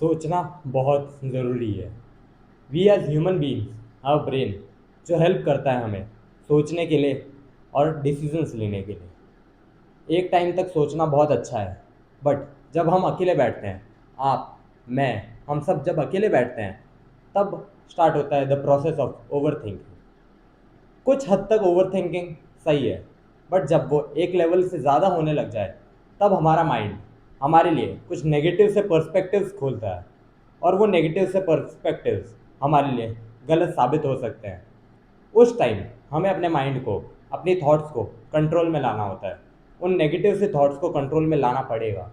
सोचना बहुत ज़रूरी है। We as human beings have brain जो हेल्प करता है हमें सोचने के लिए और डिसीजंस लेने के लिए। एक टाइम तक सोचना बहुत अच्छा है, बट जब हम अकेले बैठते हैं, आप, मैं, हम सब जब अकेले बैठते हैं, तब स्टार्ट होता है the process of overthinking. कुछ हद तक ओवर थिंकिंग सही है, बट जब वो एक लेवल से ज़्यादा होने लग जाए, तब हमारा माइंड हमारे लिए कुछ नेगेटिव से पर्सपेक्टिव्स खोलता है, और वो नेगेटिव से पर्सपेक्टिव्स हमारे लिए गलत साबित हो सकते हैं। उस टाइम हमें अपने माइंड को, अपनी थॉट्स को कंट्रोल में लाना होता है। उन नेगेटिव से थॉट्स को कंट्रोल में लाना पड़ेगा।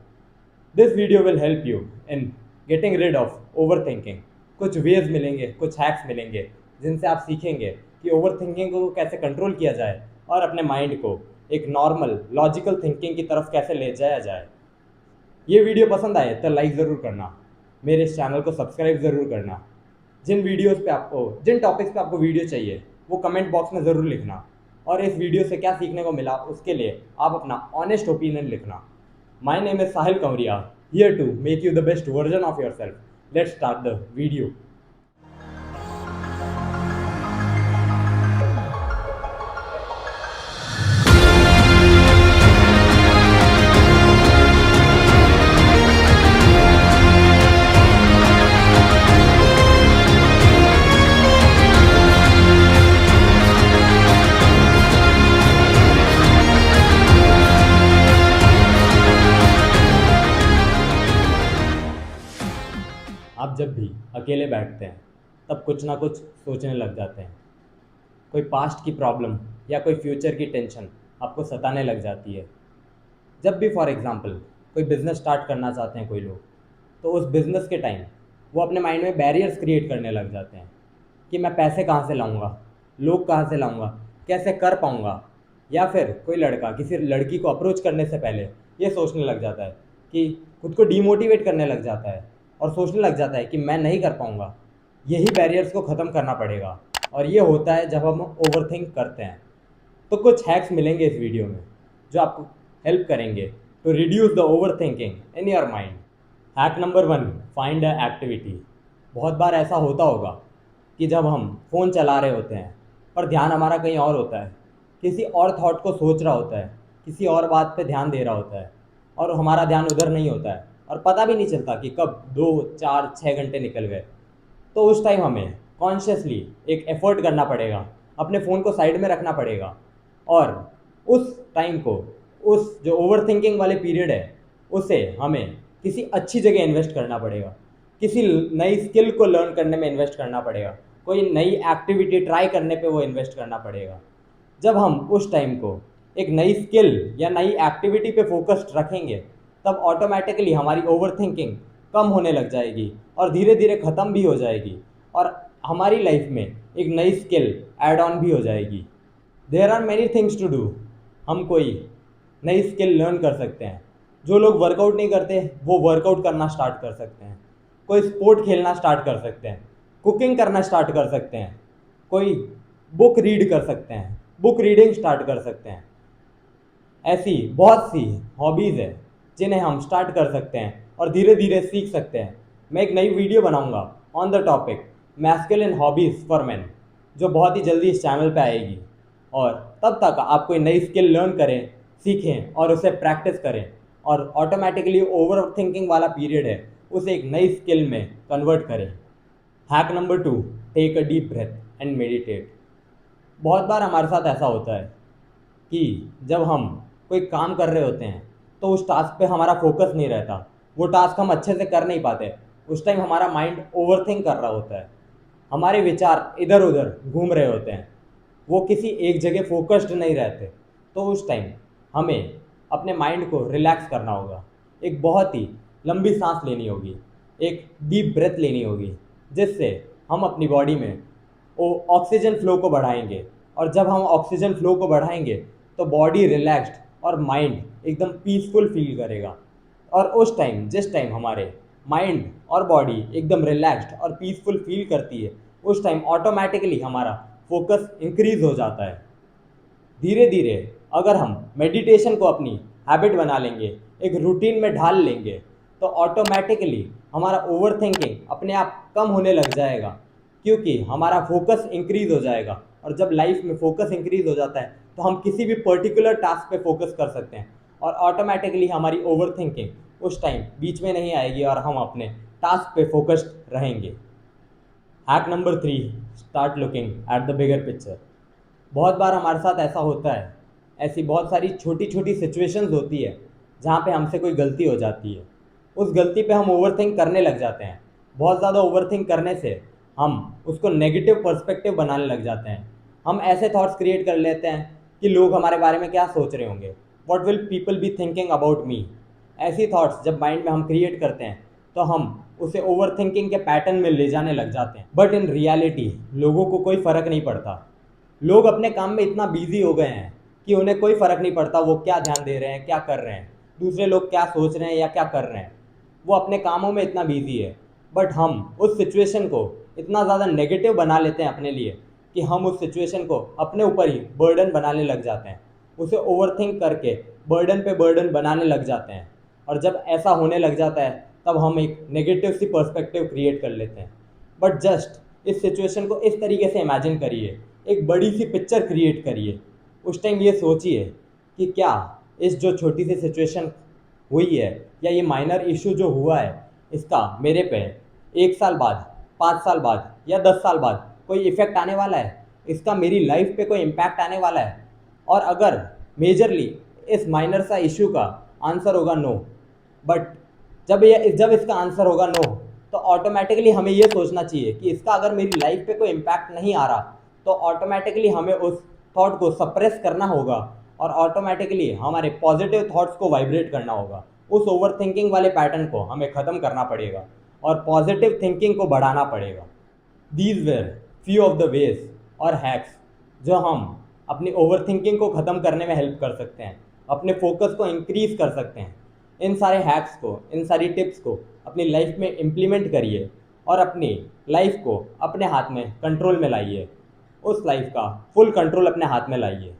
This video will help you in getting rid of overthinking. कुछ वेज मिलेंगे, कुछ हैक्स मिलेंगे, जिनसे आप सीखेंगे कि ओवर थिंकिंग को कैसे कंट्रोल किया जाए और अपने माइंड को एक नॉर्मल लॉजिकल थिंकिंग की तरफ कैसे ले जाया जाए। ये वीडियो पसंद आए तो लाइक ज़रूर करना, मेरे इस चैनल को सब्सक्राइब ज़रूर करना। जिन टॉपिक्स पे आपको वीडियो चाहिए वो कमेंट बॉक्स में ज़रूर लिखना, और इस वीडियो से क्या सीखने को मिला उसके लिए आप अपना ऑनेस्ट ओपिनियन लिखना। My name is Sahil Kanwaria, here to make you the best version of yourself. Let's start the video. आप जब भी अकेले बैठते हैं, तब कुछ ना कुछ सोचने लग जाते हैं। कोई पास्ट की प्रॉब्लम या कोई फ्यूचर की टेंशन आपको सताने लग जाती है। जब भी फॉर एग्जांपल कोई बिज़नेस स्टार्ट करना चाहते हैं कोई लोग, तो उस बिज़नेस के टाइम वो अपने माइंड में बैरियर्स क्रिएट करने लग जाते हैं कि मैं पैसे कहाँ से लाऊंगा, लोग कहाँ से लाऊंगा, कैसे कर पाऊंगा। या फिर कोई लड़का किसी लड़की को अप्रोच करने से पहले ये सोचने लग जाता है कि खुद को डीमोटिवेट करने लग जाता है और सोचने लग जाता है कि मैं नहीं कर पाऊंगा। यही बैरियर्स को ख़त्म करना पड़ेगा, और ये होता है जब हम ओवरथिंक करते हैं। तो कुछ हैक्स मिलेंगे इस वीडियो में जो आपको हेल्प करेंगे to reduce the overthinking in your mind. Hack number 1, find a activity. बहुत बार ऐसा होता होगा कि जब हम फ़ोन चला रहे होते हैं पर ध्यान हमारा कहीं और होता है, किसी और थॉट को सोच रहा होता है, किसी और बात पे ध्यान दे रहा होता है, और हमारा ध्यान उधर नहीं होता है, और पता भी नहीं चलता कि कब 2 4 6 घंटे निकल गए। तो उस टाइम हमें कॉन्शियसली एक एफर्ट करना पड़ेगा, अपने फ़ोन को साइड में रखना पड़ेगा, और उस टाइम को, उस जो ओवर थिंकिंग वाले पीरियड है, उसे हमें किसी अच्छी जगह इन्वेस्ट करना पड़ेगा, किसी नई स्किल को लर्न करने में इन्वेस्ट करना पड़ेगा, कोई नई एक्टिविटी ट्राई करने पे वो इन्वेस्ट करना पड़ेगा। जब हम उस टाइम को एक नई स्किल या नई एक्टिविटी पे फोकस्ड रखेंगे, तब ऑटोमेटिकली हमारी ओवर थिंकिंग कम होने लग जाएगी और धीरे धीरे ख़त्म भी हो जाएगी, और हमारी लाइफ में एक नई स्किल ऐड ऑन भी हो जाएगी। There are many things to do. हम कोई नई स्किल लर्न कर सकते हैं। जो लोग वर्कआउट नहीं करते वो वर्कआउट करना स्टार्ट कर सकते हैं। कोई स्पोर्ट खेलना स्टार्ट कर सकते हैं, कुकिंग करना स्टार्ट कर सकते हैं, कोई बुक रीड कर सकते हैं, बुक रीडिंग स्टार्ट कर सकते हैं। ऐसी बहुत सी हॉबीज़ है जिन्हें हम स्टार्ट कर सकते हैं और धीरे धीरे सीख सकते हैं। मैं एक नई वीडियो बनाऊंगा on the topic masculine hobbies for main, जो बहुत ही जल्दी इस चैनल पे आएगी। और तब तक आप कोई नई स्किल लर्न करें, सीखें और उसे प्रैक्टिस करें, और ऑटोमेटिकली ओवर थिंकिंग वाला पीरियड है उसे एक नई स्किल में कन्वर्ट करें। Hack number 2, take a deep breath and meditate. बहुत बार हमारे साथ ऐसा होता है कि जब हम कोई काम कर रहे होते हैं तो उस टास्क पे हमारा फोकस नहीं रहता, वो टास्क हम अच्छे से कर नहीं पाते। उस टाइम हमारा माइंड ओवरथिंक कर रहा होता है, हमारे विचार इधर उधर घूम रहे होते हैं, वो किसी एक जगह फोकस्ड नहीं रहते। तो उस टाइम हमें अपने माइंड को रिलैक्स करना होगा, एक बहुत ही लंबी सांस लेनी होगी, एक डीप ब्रेथ लेनी होगी, जिससे हम अपनी बॉडी में वो ऑक्सीजन फ्लो को बढ़ाएंगे। और जब हम ऑक्सीजन फ्लो को बढ़ाएंगे तो बॉडी रिलैक्स्ड और माइंड एकदम पीसफुल फील करेगा। और उस टाइम, जिस टाइम हमारे माइंड और बॉडी एकदम रिलैक्स्ड और पीसफुल फील करती है, उस टाइम ऑटोमेटिकली हमारा फोकस इंक्रीज हो जाता है। धीरे धीरे अगर हम मेडिटेशन को अपनी हैबिट बना लेंगे, एक रूटीन में ढाल लेंगे, तो ऑटोमेटिकली हमारा ओवर थिंकिंग अपने आप कम होने लग जाएगा, क्योंकि हमारा फोकस इंक्रीज हो जाएगा। और जब लाइफ में फोकस इंक्रीज हो जाता है तो हम किसी भी पर्टिकुलर टास्क पे फोकस कर सकते हैं और ऑटोमेटिकली हमारी ओवर थिंकिंग उस टाइम बीच में नहीं आएगी और हम अपने टास्क पे फोकस्ड रहेंगे। Hack number 3, start looking at the bigger picture. बहुत बार हमारे साथ ऐसा होता है, ऐसी बहुत सारी छोटी छोटी सिचुएशंस होती है जहाँ पे हमसे कोई गलती हो जाती है। उस गलती पे हम ओवरथिंक करने लग जाते हैं। बहुत ज़्यादा ओवरथिंक करने से हम उसको नेगेटिव पर्सपेक्टिव बनाने लग जाते हैं। हम ऐसे थॉट्स क्रिएट कर लेते हैं कि लोग हमारे बारे में क्या सोच रहे होंगे, what will people be thinking about me. ऐसी थॉट्स जब माइंड में हम क्रिएट करते हैं तो हम उसे ओवर थिंकिंग के पैटर्न में ले जाने लग जाते हैं। बट इन रियलिटी लोगों को कोई फ़र्क नहीं पड़ता। लोग अपने काम में इतना बिजी हो गए हैं कि उन्हें कोई फ़र्क नहीं पड़ता वो क्या ध्यान दे रहे हैं, क्या कर रहे हैं, दूसरे लोग क्या सोच रहे हैं या क्या कर रहे हैं। वो अपने कामों में इतना बिजी है। बट हम उस सिचुएशन को इतना ज़्यादा नेगेटिव बना लेते हैं अपने लिए कि हम उस सिचुएशन को अपने ऊपर ही बर्डन बनाने लग जाते हैं। उसे ओवरथिंक करके बर्डन पे बर्डन बनाने लग जाते हैं। और जब ऐसा होने लग जाता है तब हम एक नेगेटिव सी पर्सपेक्टिव क्रिएट कर लेते हैं। बट जस्ट इस सिचुएशन को इस तरीके से इमेजिन करिए, एक बड़ी सी पिक्चर क्रिएट करिए। उस टाइम ये सोचिए कि क्या इस जो छोटी सी सिचुएशन हुई है या ये माइनर इशू जो हुआ है इसका मेरे पे 1 साल बाद, 5 साल बाद या 10 साल बाद कोई इफेक्ट आने वाला है, इसका मेरी लाइफ पे कोई इम्पैक्ट आने वाला है। और अगर मेजरली इस माइनर सा इशू का आंसर होगा नो, बट जब इसका आंसर होगा नो तो ऑटोमेटिकली हमें ये सोचना चाहिए कि इसका अगर मेरी लाइफ पे कोई इम्पैक्ट नहीं आ रहा तो ऑटोमेटिकली हमें उस थॉट को सप्रेस करना होगा और ऑटोमेटिकली हमारे पॉजिटिव थॉट्स को वाइब्रेट करना होगा। उस ओवर थिंकिंग वाले पैटर्न को हमें ख़त्म करना पड़ेगा और पॉजिटिव थिंकिंग को बढ़ाना पड़ेगा। These were few of the ways और हैक्स जो हम अपनी ओवर थिंकिंग को ख़त्म करने में हेल्प कर सकते हैं, अपने फोकस को इंक्रीज कर सकते हैं। इन सारे हैक्स को, इन सारी टिप्स को अपनी लाइफ में इम्प्लीमेंट करिए और अपनी लाइफ को अपने हाथ में कंट्रोल में लाइए। उस लाइफ का फुल कंट्रोल अपने हाथ में लाइए।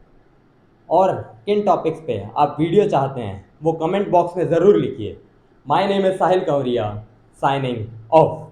और किन टॉपिक्स पे आप वीडियो चाहते हैं वो कमेंट बॉक्स में ज़रूर लिखिए। माय नेम इज़ साहिल कंवरिया, साइनिंग ऑफ।